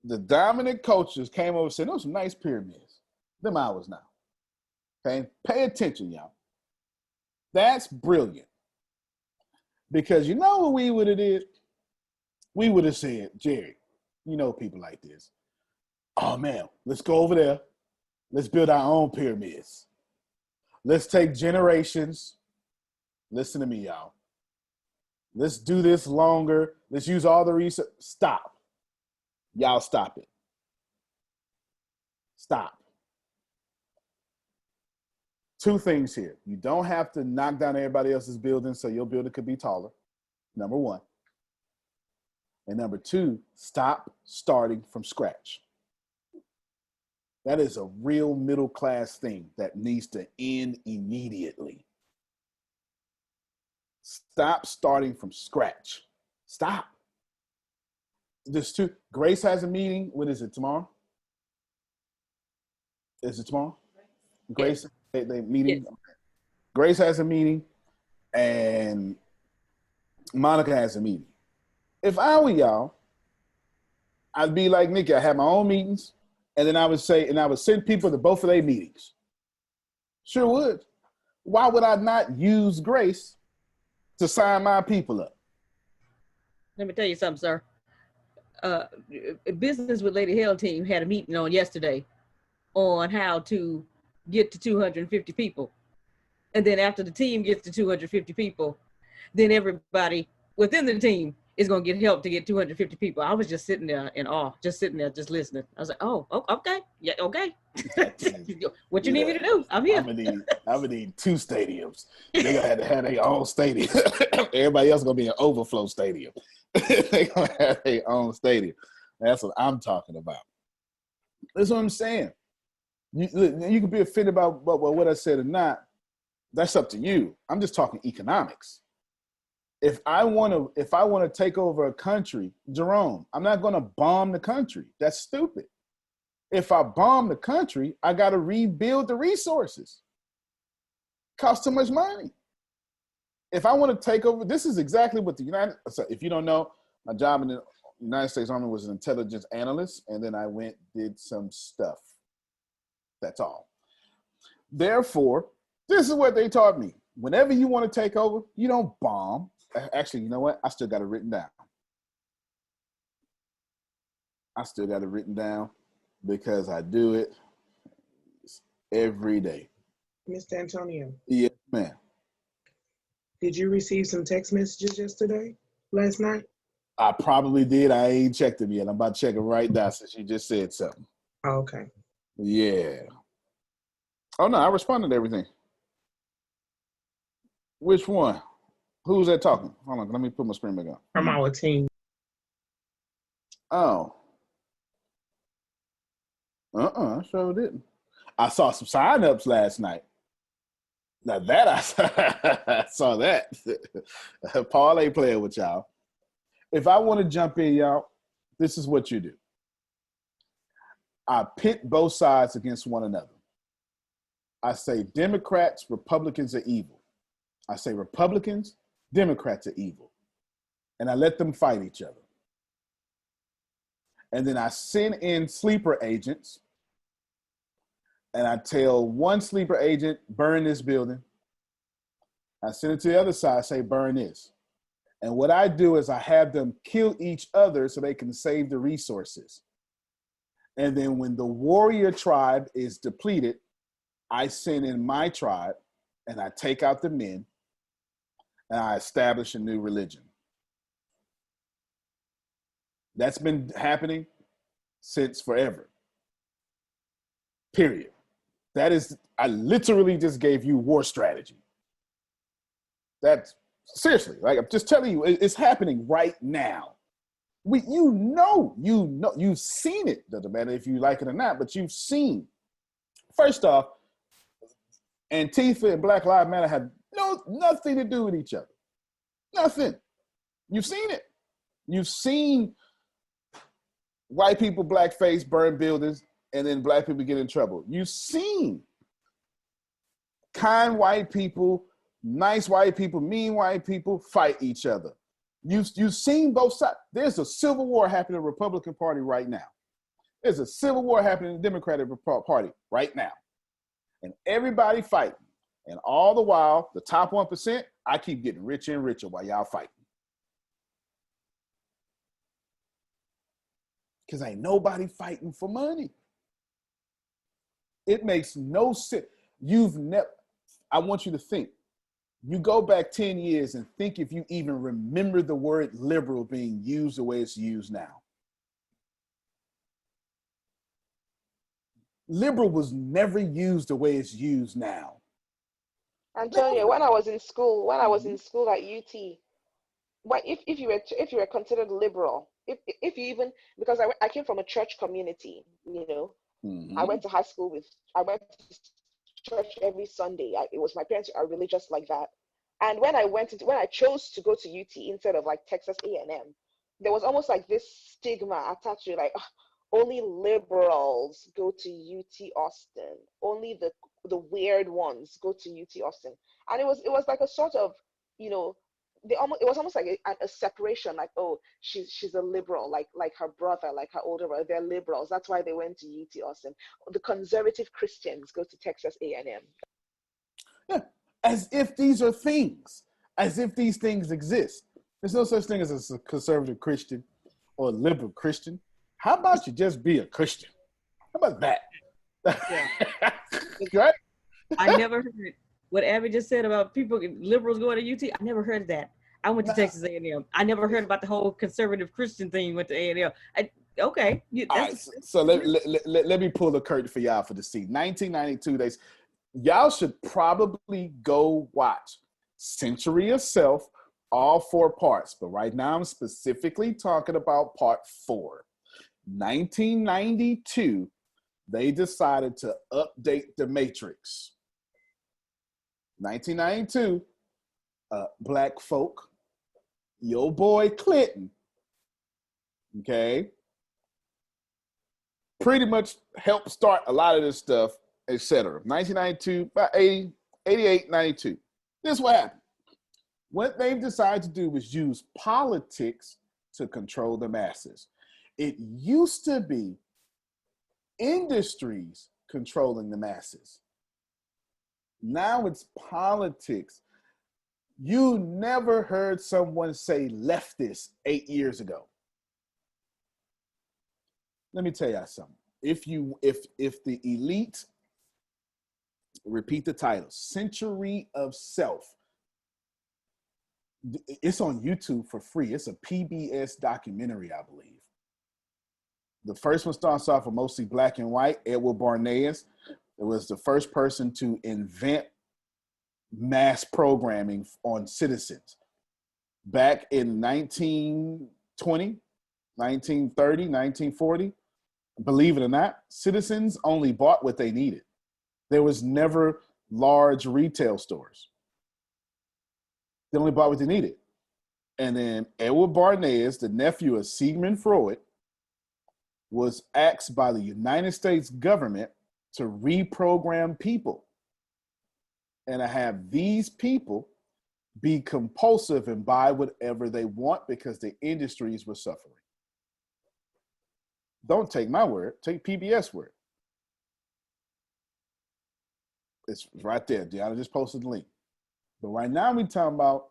The dominant cultures came over and said, those some nice pyramids. Them ours now. Okay? Pay attention, y'all. That's brilliant. Because you know what we would have did? We would have said, Jerry, you know people like this. Oh, man, let's go over there. Let's build our own pyramids. Let's take generations. Listen to me, y'all. Let's do this longer. Let's use all the research. Stop. Y'all stop it. Stop. 2 things here. You don't have to knock down everybody else's building so your building could be taller. Number 1. And number 2, stop starting from scratch. That is a real middle class thing that needs to end immediately. Stop starting from scratch. Stop. There's 2. Grace has a meeting. When is it? Tomorrow? Is it tomorrow? Yes. Grace, they meeting. Yes. Grace has a meeting, and Monica has a meeting. If I were y'all, I'd be like Nikki. I have my own meetings, and then I would send people to both of their meetings. Sure would. Why would I not use Grace to sign my people up? Let me tell you something, sir. Business with Lady Hell team had a meeting on yesterday on how to get to 250 people. And then after the team gets to 250 people, then everybody within the team is going to get help to get 250 people. I was just sitting there in awe, just sitting there, just listening. I was like, oh, okay. Yeah, okay. What you need me to do? I'm here. I'm gonna need 2 stadiums. They're gonna have to have their own stadium. Everybody else is gonna be an overflow stadium. They're gonna have their own stadium. That's what I'm talking about. That's what I'm saying. You can be offended about what I said or not. That's up to you. I'm just talking economics. If I want to take over a country, Jerome, I'm not going to bomb the country. That's stupid. If I bomb the country, I got to rebuild the resources. Costs too much money. If I want to take over, this is exactly what if you don't know, my job in the United States Army was an intelligence analyst, and then I did some stuff. That's all. Therefore, this is what they taught me. Whenever you want to take over, you don't bomb. Actually, you know what? I still got it written down. Because I do it every day. Mr. Antonio. Yes, ma'am. Did you receive some text messages last night? I probably did. I ain't checked them yet. I'm about to check them right now since you just said something. Oh, okay. Yeah. Oh, no, I responded to everything. Which one? Who's that talking? Hold on, let me put my screen back on. From our team. Oh. I sure didn't. I saw some sign-ups last night. Now that I saw that. Paul ain't playing with y'all. If I want to jump in, y'all, this is what you do. I pit both sides against one another. I say Democrats, Republicans are evil. I say Republicans, Democrats are evil. And I let them fight each other. And then I send in sleeper agents. And I tell one sleeper agent, burn this building. I send it to the other side, say, burn this. And what I do is I have them kill each other so they can save the resources. And then when the warrior tribe is depleted, I send in my tribe and I take out the men and I establish a new religion. That's been happening since forever. Period. I literally just gave you war strategy. That's seriously, like I'm just telling you, it's happening right now. You've seen it. Doesn't matter if you like it or not, but you've seen. First off, Antifa and Black Lives Matter have nothing to do with each other. Nothing. You've seen it. You've seen white people, blackface, burn buildings, and then black people get in trouble. You've seen kind white people, nice white people, mean white people fight each other. You've seen both sides. There's a civil war happening in the Republican Party right now. There's a civil war happening in the Democratic Party right now. And everybody fighting. And all the while, the top 1%, I keep getting richer and richer while y'all fighting. Because ain't nobody fighting for money. It makes no sense. I want you to think. You go back 10 years and think if you even remember the word liberal being used the way it's used now. Liberal was never used the way it's used now. Antonio, when I was in school at UT, if you were considered liberal, if you even, because I came from a church community, I went to I went to church every Sunday. It was my parents are religious like that. And when I chose to go to UT instead of like Texas A&M, there was almost like this stigma attached to it, like, only liberals go to UT Austin. Only the weird ones go to UT Austin. And it was like a sort of, you know, it was almost like a separation, like, oh, she's a liberal, like her brother, like her older brother, they're liberals. That's why they went to UT Austin. The conservative Christians go to Texas A&M. Yeah, as if these are things, as if these things exist. There's no such thing as a conservative Christian or a liberal Christian. How about you just be a Christian? How about that? Yeah. Right? I never heard what Abby just said about people, liberals going to UT. I never heard of that. I went to Texas A&M. I never heard about the whole conservative Christian thing. Went to A&M. Okay. All right, so let me pull the curtain for y'all for the scene. 1992, y'all should probably go watch Century of Self, all 4 parts. But right now I'm specifically talking about part 4. 1992, they decided to update the Matrix. 1992, black folk, your boy Clinton, okay, pretty much helped start a lot of this stuff, etc. 1992, about 80, 88, 92. This is what happened. What they've decided to do was use politics to control the masses. It used to be industries controlling the masses. Now it's politics. You never heard someone say leftist 8 years ago. Let me tell y'all something. If the elite, repeat the title, Century of Self, it's on YouTube for free. It's a PBS documentary, I believe. The first one starts off with mostly black and white. Edward Bernays. It was the first person to invent mass programming on citizens. Back in 1920, 1930, 1940, believe it or not, citizens only bought what they needed. There was never large retail stores. They only bought what they needed. And then Edward Bernays, the nephew of Sigmund Freud, was asked by the United States government to reprogram people and to have these people be compulsive and buy whatever they want because the industries were suffering. Don't take my word, take PBS word. It's right there. Deanna just posted the link. But right now we're talking about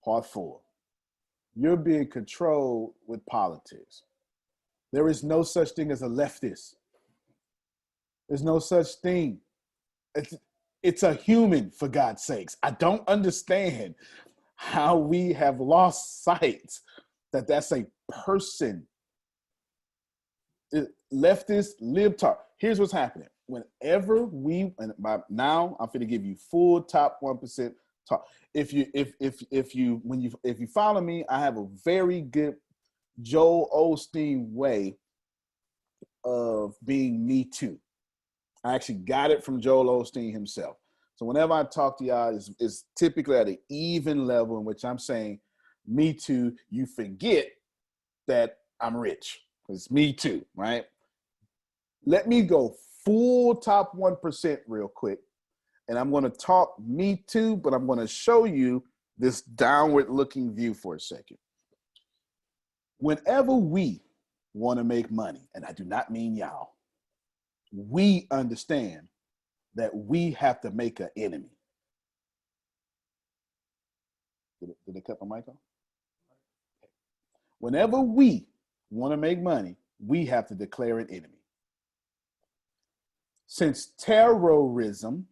part 4. You're being controlled with politics. There is no such thing as a leftist. There's no such thing. It's a human, for God's sakes. I don't understand how we have lost sight that that's a person. Leftist, libtard. Here's what's happening. Whenever now I'm going to give you full top 1% talk. If you follow me, I have a very good Joel Osteen way of being Me Too. I actually got it from Joel Osteen himself. So whenever I talk to y'all, it's typically at an even level in which I'm saying, Me Too, you forget that I'm rich. It's Me Too, right? Let me go full top 1% real quick. And I'm going to talk Me Too, but I'm going to show you this downward looking view for a second. Whenever we want to make money, and I do not mean y'all, we understand that we have to make an enemy. Did they cut my mic off? Whenever we want to make money, we have to declare an enemy. Since terrorism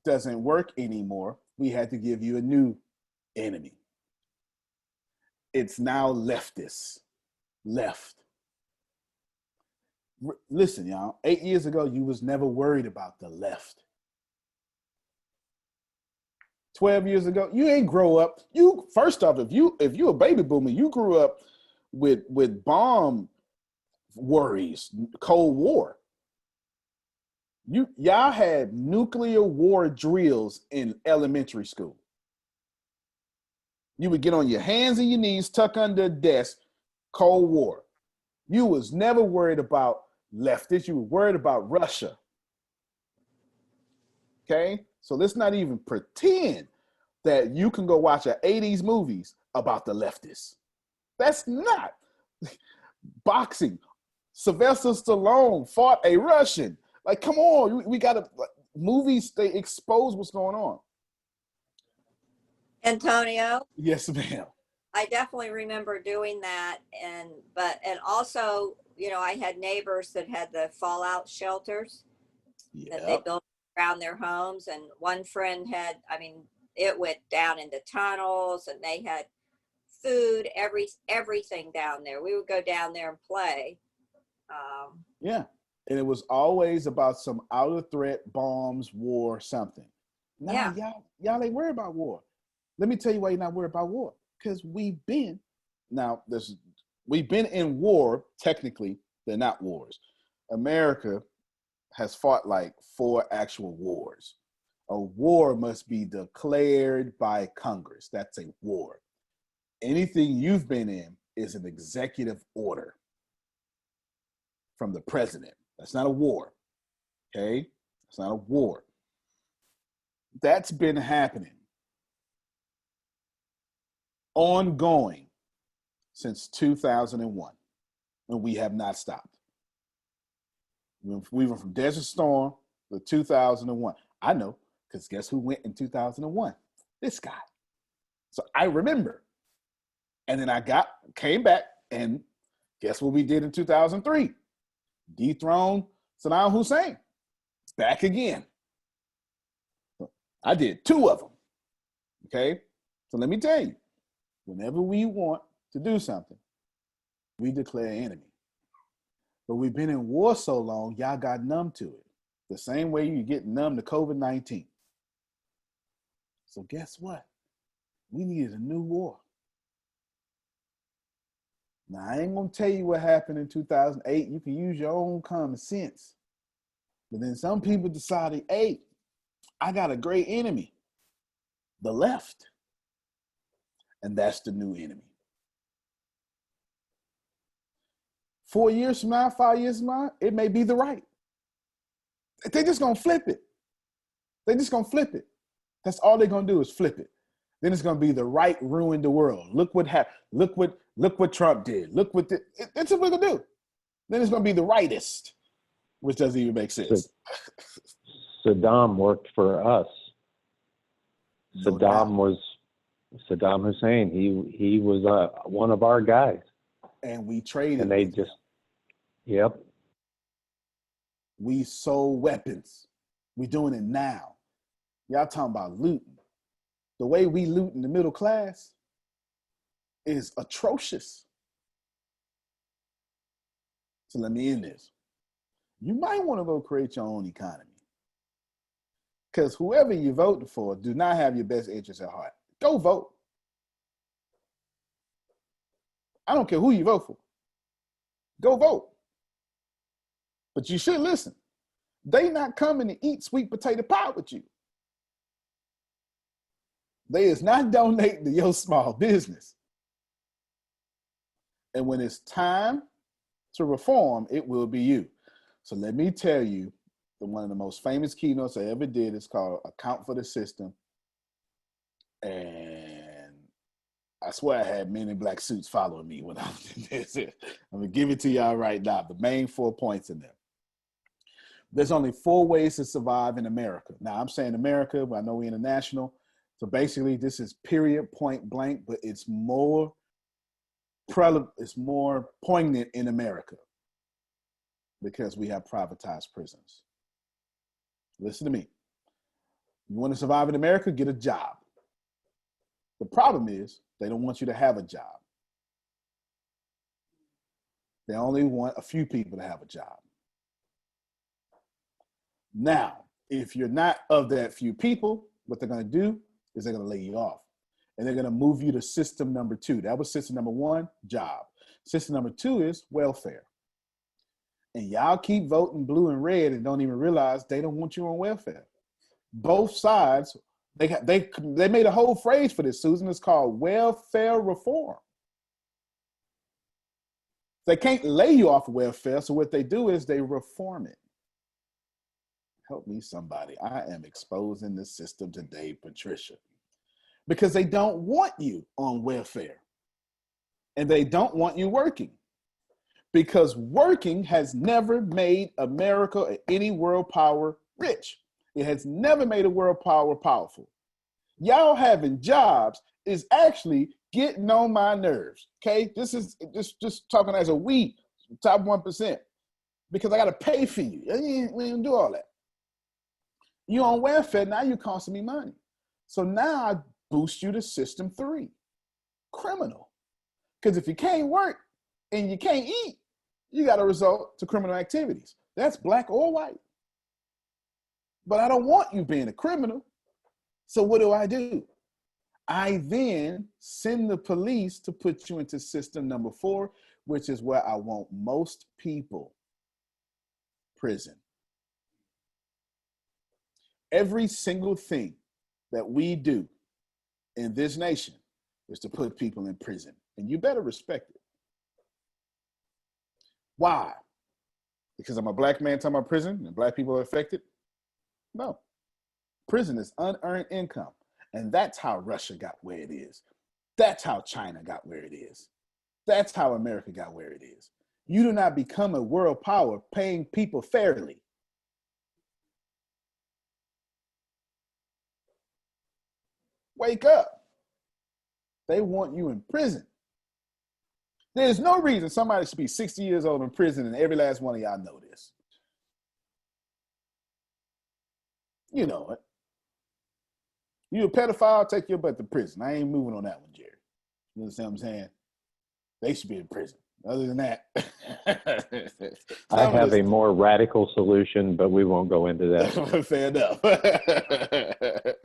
doesn't work anymore, we had to give you a new enemy. It's now leftists. Left. Listen, y'all, 8 years ago, you was never worried about the left. 12 years ago, you ain't grow up. You first off, if you a baby boomer, you grew up with bomb worries, Cold War. Y'all had nuclear war drills in elementary school. You would get on your hands and your knees, tuck under a desk, Cold War. You was never worried about leftists. You were worried about Russia. Okay? So let's not even pretend that you can go watch an 80s movies about the leftists. That's not. Boxing. Sylvester Stallone fought a Russian. Like, come on. We got to, movies, they expose what's going on. Antonio? Yes, ma'am. I definitely remember doing that. And also, I had neighbors that had the fallout shelters that they built around their homes. And one friend had, it went down into tunnels, and they had food, everything down there. We would go down there and play. Yeah. And it was always about some outer threat, bombs, war, something. Now, y'all ain't worried about war. Let me tell you why you're not worried about war. Because we've been in war. Technically, they're not wars. America has fought like 4 actual wars. A war must be declared by Congress. That's a war. Anything you've been in is an executive order from the president. That's not a war. Okay? It's not a war. That's been happening ongoing since 2001, and we have not stopped. We went from Desert Storm to 2001. I know, because guess who went in 2001? This guy. So I remember. And then came back, and guess what we did in 2003? Dethroned Saddam Hussein. Back again. I did 2 of them. Okay? So let me tell you, whenever we want to do something, we declare enemy. But we've been in war so long, y'all got numb to it. The same way you get numb to COVID-19. So guess what? We needed a new war. Now, I ain't going to tell you what happened in 2008. You can use your own common sense. But then some people decided, hey, I got a great enemy. The left. And that's the new enemy. 4 years from now, 5 years from now, it may be the right. They're just going to flip it. They're just going to flip it. That's all they're going to do is flip it. Then it's going to be the right ruined the world. Look what happened. Look what Trump did. Look what that's what we're going to do. Then it's going to be the rightist, which doesn't even make sense. Saddam worked for us. Saddam Hussein. He was one of our guys. And we traded. And they just, yep. We sold weapons. We're doing it now. Y'all talking about looting. The way we loot in the middle class is atrocious. So let me end this. You might want to go create your own economy. Because whoever you're voting for do not have your best interests at heart. Go vote. I don't care who you vote for. Go vote. But you should listen. They not coming to eat sweet potato pie with you. They is not donating to your small business. And when it's time to reform, it will be you. So let me tell you, one of the most famous keynotes I ever did is called Account for the System. And I swear I had men in black suits following me when I did this. I'm going to give it to y'all right now. The main 4 points in there. There's only 4 ways to survive in America. Now, I'm saying America, but I know we're international. So basically, this is period, point blank, but it's more poignant in America because we have privatized prisons. Listen to me. You want to survive in America? Get a job. The problem is they don't want you to have a job. They only want a few people to have a job. Now, if you're not of that few people, what they're going to do is they're going to lay you off. And they're going to move you to system number 2. That was system number 1, job. System number 2 is welfare. And y'all keep voting blue and red and don't even realize they don't want you on welfare. Both sides, they made a whole phrase for this, Susan. It's called welfare reform. They can't lay you off of welfare, so what they do is they reform it. Help me, somebody. I am exposing the system today, Patricia. Because they don't want you on welfare. And they don't want you working. Because working has never made America or any world power rich. It has never made a world power powerful. Y'all having jobs is actually getting on my nerves. Okay, this is just talking as a we, top 1%, because I got to pay for you. We didn't do all that. You on welfare, now you're costing me money. So now I boost you to system 3, criminal. Because if you can't work and you can't eat, you got to resort to criminal activities. That's black or white. But I don't want you being a criminal. So what do? I then send the police to put you into system number 4, which is where I want most people. Prison. Every single thing that we do in this nation is to put people in prison. And you better respect it. Why? Because I'm a black man talking about prison and black people are affected? No. Prison is unearned income. And that's how Russia got where it is. That's how China got where it is. That's how America got where it is. You do not become a world power paying people fairly. Wake up. They want you in prison. There's no reason somebody should be 60 years old in prison, and every last one of y'all know this. You know it. You a pedophile, take your butt to prison. I ain't moving on that one, Jerry. You understand what I'm saying? They should be in prison. Other than that. I have a more radical solution, but we won't go into that. Fair enough.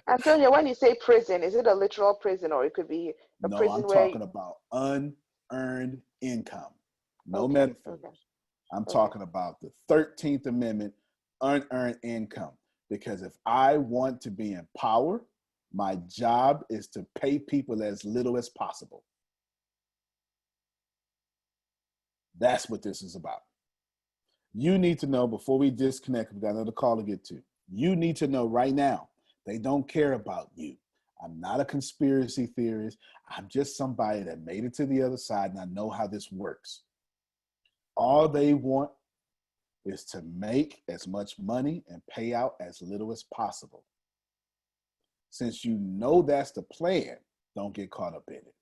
Antonio, when you say prison, is it a literal prison or it could be a prison I'm where... talking about unearned income. No metaphors. Okay. I'm talking about the 13th Amendment, unearned income. Because if I want to be in power, my job is to pay people as little as possible. That's what this is about. You need to know before we disconnect, we've got another call to get to. You need to know right now, they don't care about you. I'm not a conspiracy theorist. I'm just somebody that made it to the other side and I know how this works. All they want is to make as much money and pay out as little as possible. Since you know that's the plan, don't get caught up in it.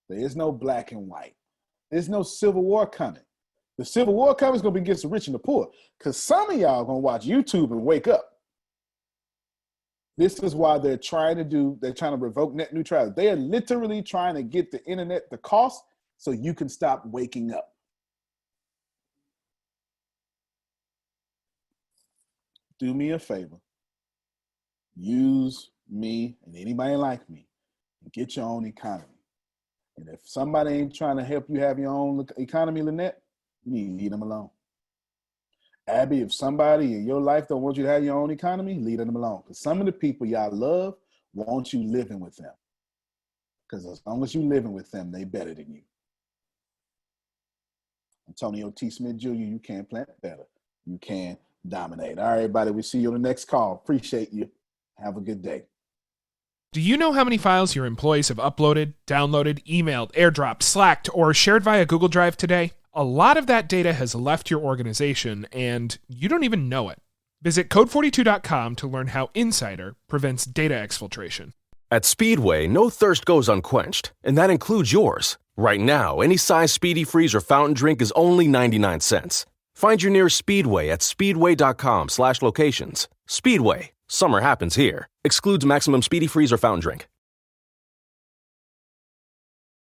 There is no black and white. There's no civil war coming. The civil war coming is going to be against the rich and the poor, because some of y'all are going to watch YouTube and wake up. This is why they're trying to revoke net neutrality. They are literally trying to get the internet the cost so you can stop waking up. Do me a favor. Use me and anybody like me and get your own economy. And if somebody ain't trying to help you have your own economy, Lynette, you need to leave them alone. Abby, if somebody in your life don't want you to have your own economy, leave them alone. Because some of the people y'all love want you living with them. Because as long as you living with them, they better than you. Antonio T. Smith Jr., you can plant better. You can dominate. All right, everybody, we see you on the next call. Appreciate you. Have a good day. Do you know how many files your employees have uploaded, downloaded, emailed, airdropped, slacked, or shared via Google Drive today? A lot of that data has left your organization, and you don't even know it. Visit code42.com to learn how Insider prevents data exfiltration. At Speedway, no thirst goes unquenched, and that includes yours. Right now, any size Speedy Freeze or fountain drink is only 99 cents. Find your nearest Speedway at speedway.com/locations. Speedway. Summer happens here. Excludes maximum Speedy Freeze or fountain drink.